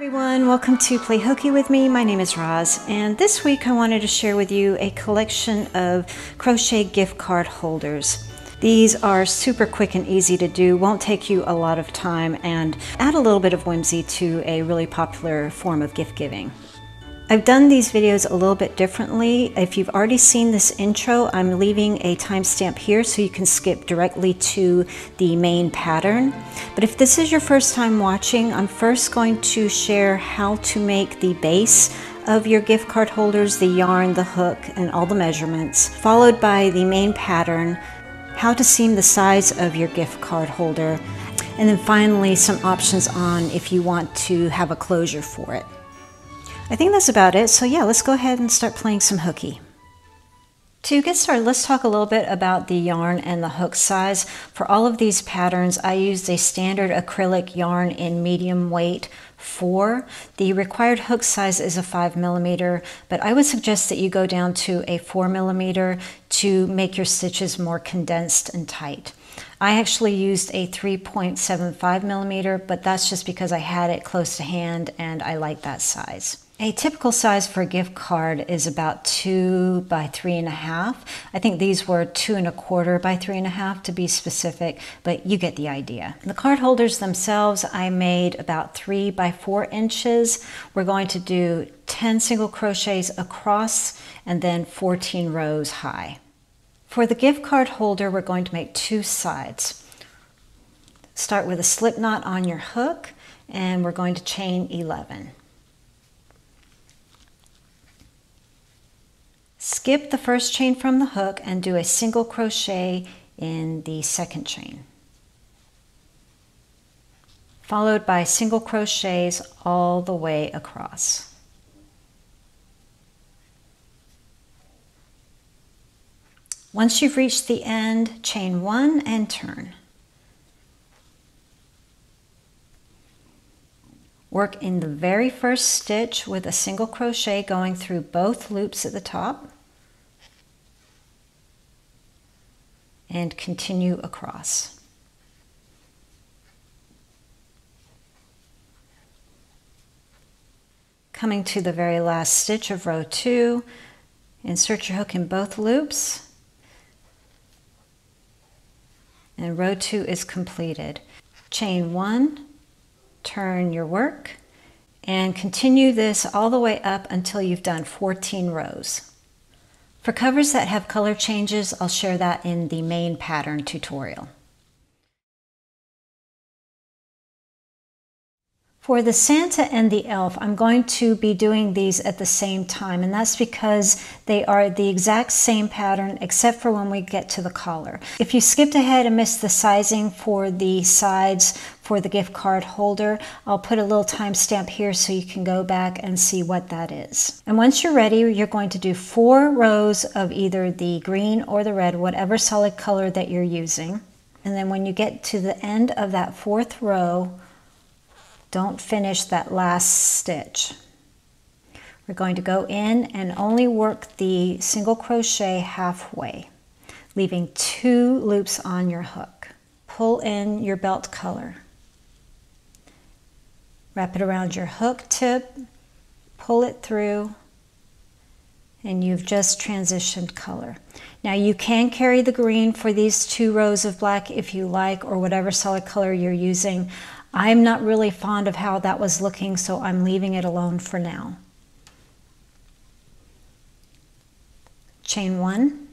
Everyone, welcome to Play Hooky with me. My name is Roz, and this week I wanted to share with you a collection of crochet gift card holders. These are super quick and easy to do, won't take you a lot of time, and add a little bit of whimsy to a really popular form of gift giving. I've done these videos a little bit differently. If you've already seen this intro, I'm leaving a timestamp here so you can skip directly to the main pattern. But if this is your first time watching, I'm first going to share how to make the base of your gift card holders, the yarn, the hook, and all the measurements, followed by the main pattern, how to seam the sides of your gift card holder, and then finally some options on if you want to have a closure for it. I think that's about it, so yeah, let's go ahead and start playing some hooky. To get started, let's talk a little bit about the yarn and the hook size. For all of these patterns, I used a standard acrylic yarn in medium weight 4. The required hook size is a 5mm, but I would suggest that you go down to a 4mm to make your stitches more condensed and tight. I actually used a 3.75mm, but that's just because I had it close to hand and I like that size. A typical size for a gift card is about 2 by 3.5. I think these were 2.25 by 3.5 to be specific, but you get the idea. The card holders themselves, I made about 3 by 4 inches. We're going to do 10 single crochets across and then 14 rows high. For the gift card holder, we're going to make 2 sides. Start with a slip knot on your hook, and we're going to chain 11. Skip the first chain from the hook and do a single crochet in the second chain, followed by single crochets all the way across. Once you've reached the end, chain 1 and turn. Work in the very first stitch with a single crochet going through both loops at the top and continue across. Coming to the very last stitch of row 2, insert your hook in both loops, and row 2 is completed. Chain 1, turn your work, and continue this all the way up until you've done 14 rows. For covers that have color changes, I'll share that in the main pattern tutorial. For the Santa and the Elf, I'm going to be doing these at the same time, and that's because they are the exact same pattern except for when we get to the collar. If you skipped ahead and missed the sizing for the sides for the gift card holder, I'll put a little timestamp here so you can go back and see what that is. And once you're ready, you're going to do 4 rows of either the green or the red, whatever solid color that you're using. And then when you get to the end of that 4th row, don't finish that last stitch. We're going to go in and only work the single crochet halfway, leaving 2 loops on your hook. Pull in your belt color. Wrap it around your hook tip, pull it through, and you've just transitioned color. Now you can carry the green for these 2 rows of black if you like, or whatever solid color you're using. I'm not really fond of how that was looking, so I'm leaving it alone for now. Chain 1,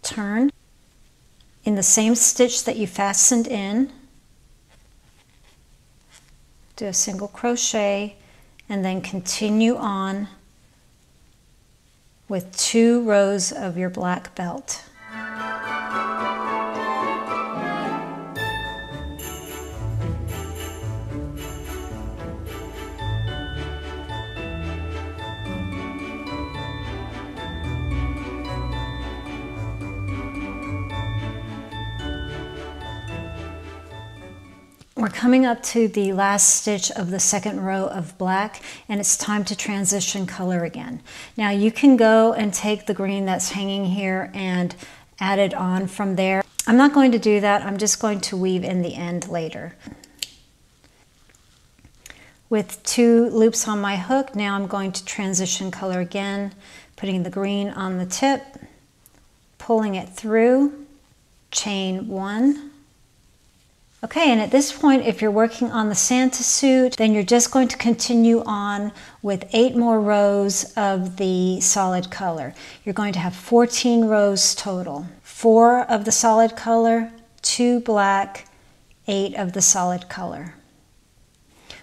turn. In the same stitch that you fastened in, do a single crochet, and then continue on with 2 rows of your black belt. We're coming up to the last stitch of the 2nd row of black, and it's time to transition color again. Now you can go and take the green that's hanging here and add it on from there. I'm not going to do that. I'm just going to weave in the end later. With 2 loops on my hook, now I'm going to transition color again, putting the green on the tip, pulling it through, chain 1. Okay, and at this point, if you're working on the Santa suit, then you're just going to continue on with 8 more rows of the solid color. You're going to have 14 rows total. 4 of the solid color, 2 black, 8 of the solid color.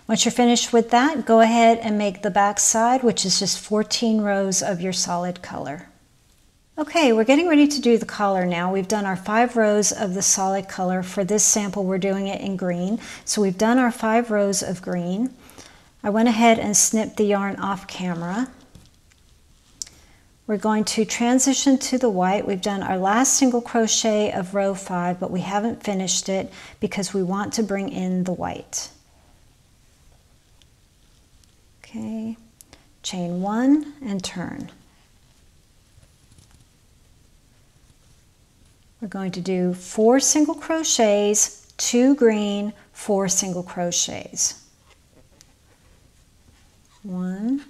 Once you're finished with that, go ahead and make the back side, which is just 14 rows of your solid color. Okay, we're getting ready to do the collar now. We've done our 5 rows of the solid color. For this sample, we're doing it in green. So we've done our 5 rows of green. I went ahead and snipped the yarn off camera. We're going to transition to the white. We've done our last single crochet of row 5, but we haven't finished it because we want to bring in the white. Okay, chain 1 and turn. We're going to do 4 single crochets, 2 green, 4 single crochets. 1,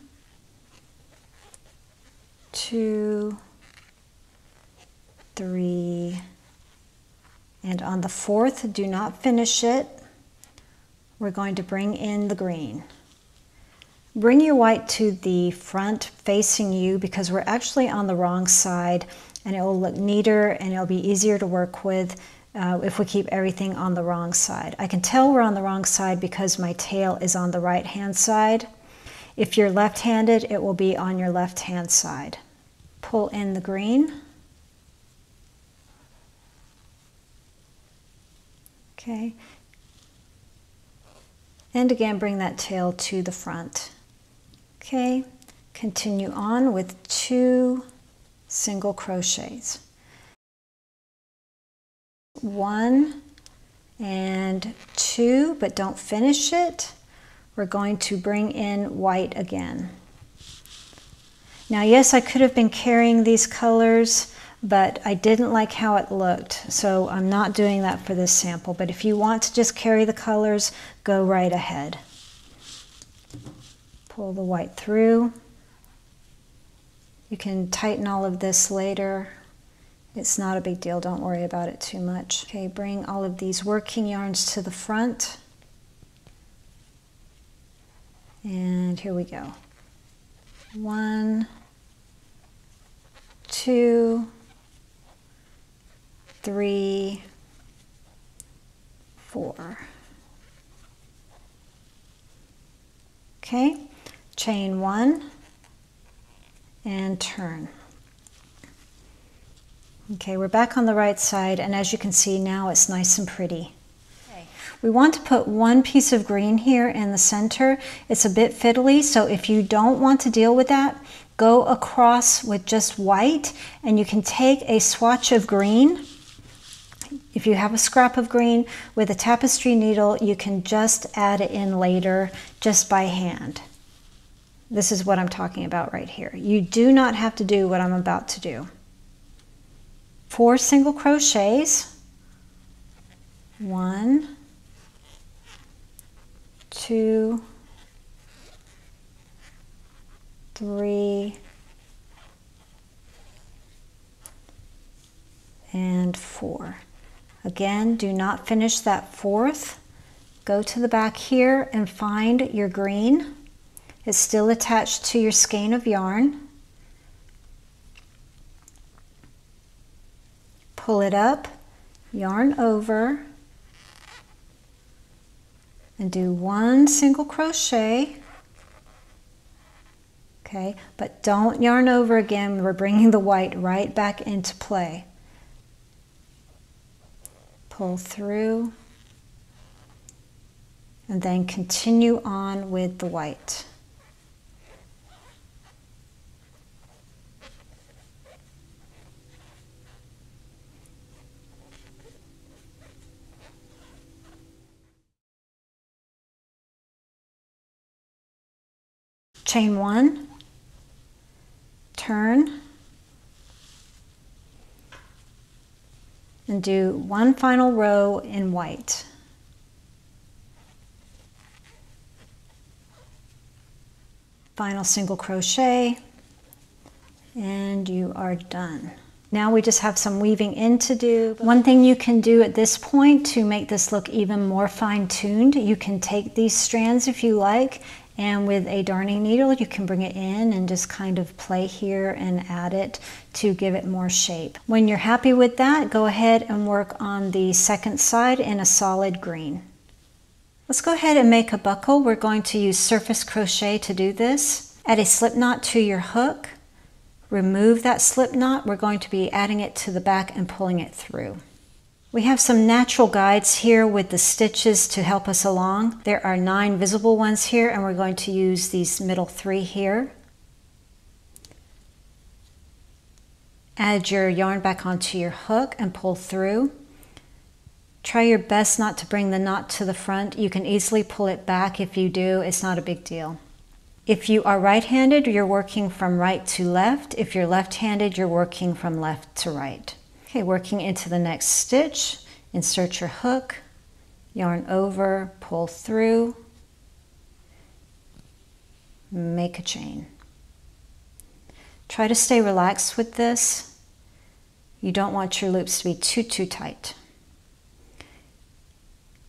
2, 3, and on the 4th, do not finish it. We're going to bring in the green. Bring your white to the front facing you because we're actually on the wrong side, and it will look neater and it'll be easier to work with if we keep everything on the wrong side. I can tell we're on the wrong side because my tail is on the right hand side. If you're left-handed, it will be on your left hand side. Pull in the green. Okay. And again, bring that tail to the front. Okay, continue on with 2 single crochets. 1 and 2, but don't finish it. We're going to bring in white again. Now, yes, I could have been carrying these colors, but I didn't like how it looked, so I'm not doing that for this sample. But if you want to just carry the colors, go right ahead. Pull the white through. You can tighten all of this later. It's not a big deal, don't worry about it too much. Okay, bring all of these working yarns to the front. And here we go. 1, 2, 3, 4. Okay, chain 1 and turn. Okay, we're back on the right side, and as you can see now it's nice and pretty. Okay. We want to put 1 piece of green here in the center. It's a bit fiddly, so if you don't want to deal with that, go across with just white, and you can take a swatch of green. If you have a scrap of green with a tapestry needle, you can just add it in later just by hand. This is what I'm talking about right here. You do not have to do what I'm about to do. 4 single crochets. 1, 2, 3, and 4. Again, do not finish that 4th. Go to the back here and find your green. It's still attached to your skein of yarn. Pull it up, yarn over, and do 1 single crochet. Okay, but don't yarn over again. We're bringing the white right back into play. Pull through, and then continue on with the white. Chain 1, turn, and do 1 final row in white. Final single crochet, and you are done. Now we just have some weaving in to do. One thing you can do at this point to make this look even more fine-tuned, you can take these strands if you like, and with a darning needle you can bring it in and just kind of play here and add it to give it more shape. When you're happy with that, go ahead and work on the second side in a solid green. Let's go ahead and make a buckle. We're going to use surface crochet to do this. Add a slip knot to your hook. Remove that slip knot. We're going to be adding it to the back and pulling it through. We have some natural guides here with the stitches to help us along. There are 9 visible ones here, and we're going to use these middle 3 here. Add your yarn back onto your hook and pull through. Try your best not to bring the knot to the front. You can easily pull it back. If you do, it's not a big deal. If you are right-handed, you're working from right to left. If you're left-handed, you're working from left to right. Okay, working into the next stitch, insert your hook, yarn over, pull through, make a chain. Try to stay relaxed with this. You don't want your loops to be too tight.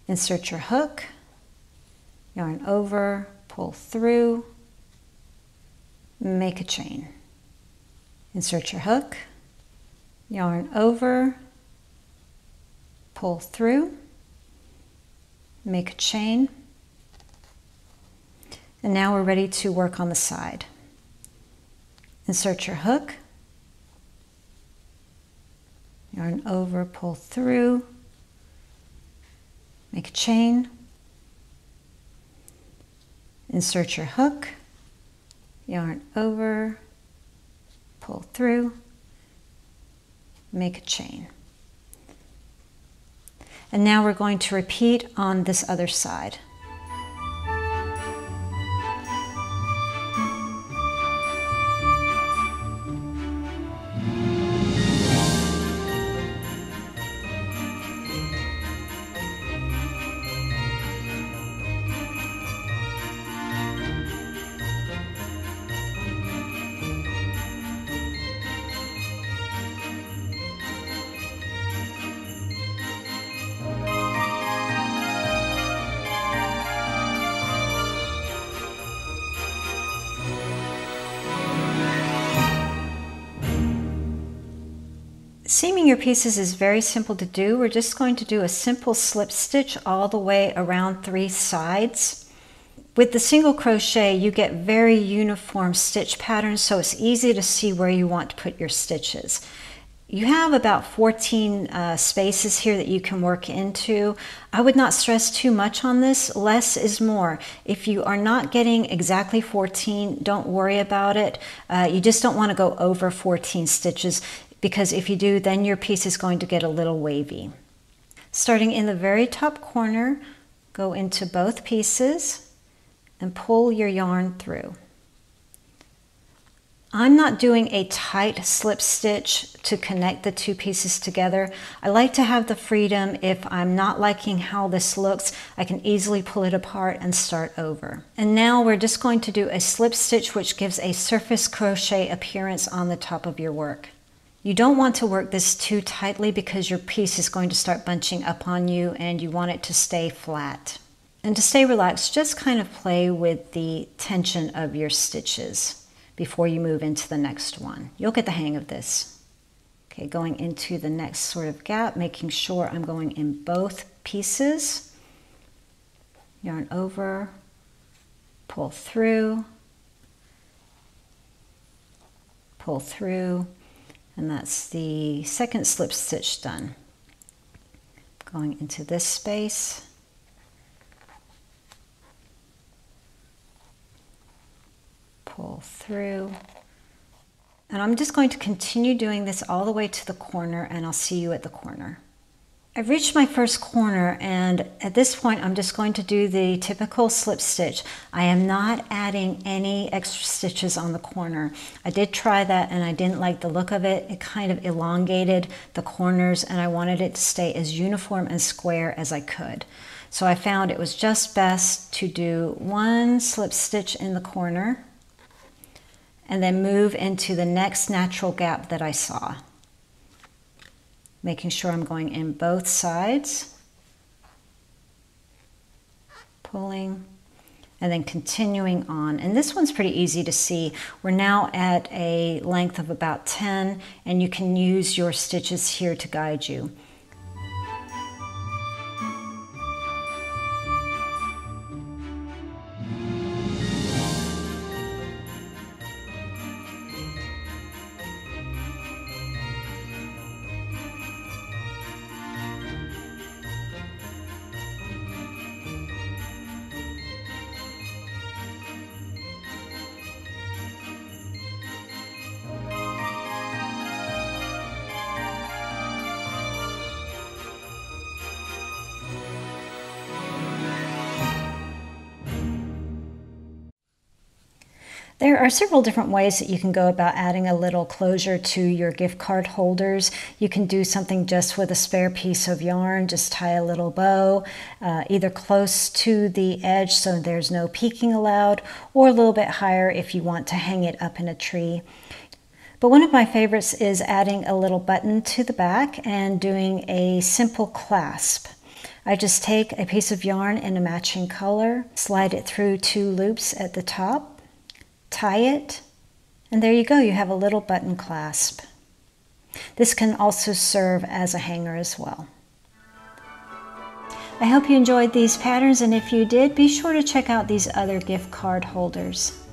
Insert your hook, yarn over, pull through, make a chain. Insert your hook, yarn over, pull through, make a chain, and now we're ready to work on the side. Insert your hook, yarn over, pull through, make a chain, insert your hook, yarn over, pull through, make a chain. And now we're going to repeat on this other side. Seaming your pieces is very simple to do. We're just going to do a simple slip stitch all the way around 3 sides. With the single crochet, you get very uniform stitch patterns, so it's easy to see where you want to put your stitches. You have about 14 spaces here that you can work into. I would not stress too much on this. Less is more. If you are not getting exactly 14, don't worry about it. You just don't want to go over 14 stitches, because if you do, then your piece is going to get a little wavy. Starting in the very top corner, go into both pieces and pull your yarn through. I'm not doing a tight slip stitch to connect the 2 pieces together. I like to have the freedom. If I'm not liking how this looks, I can easily pull it apart and start over. And now we're just going to do a slip stitch, which gives a surface crochet appearance on the top of your work. You don't want to work this too tightly because your piece is going to start bunching up on you and you want it to stay flat. And to stay relaxed, just kind of play with the tension of your stitches before you move into the next one. You'll get the hang of this. Okay, going into the next sort of gap, making sure I'm going in both pieces. Yarn over, pull through, and that's the second slip stitch done. Going into this space, pull through, and I'm just going to continue doing this all the way to the corner, and I'll see you at the corner. I've reached my first corner, and at this point I'm just going to do the typical slip stitch. I am not adding any extra stitches on the corner. I did try that and I didn't like the look of it. It kind of elongated the corners, and I wanted it to stay as uniform and square as I could. So I found it was just best to do 1 slip stitch in the corner, and then move into the next natural gap that I saw. Making sure I'm going in both sides, pulling, and then continuing on. And this one's pretty easy to see. We're now at a length of about 10, and you can use your stitches here to guide you. There are several different ways that you can go about adding a little closure to your gift card holders. You can do something just with a spare piece of yarn, just tie a little bow, either close to the edge so there's no peeking allowed, or a little bit higher if you want to hang it up in a tree. But one of my favorites is adding a little button to the back and doing a simple clasp. I just take a piece of yarn in a matching color, slide it through 2 loops at the top, tie it, and there you go, you have a little button clasp. This can also serve as a hanger as well. I hope you enjoyed these patterns, and if you did, be sure to check out these other gift card holders.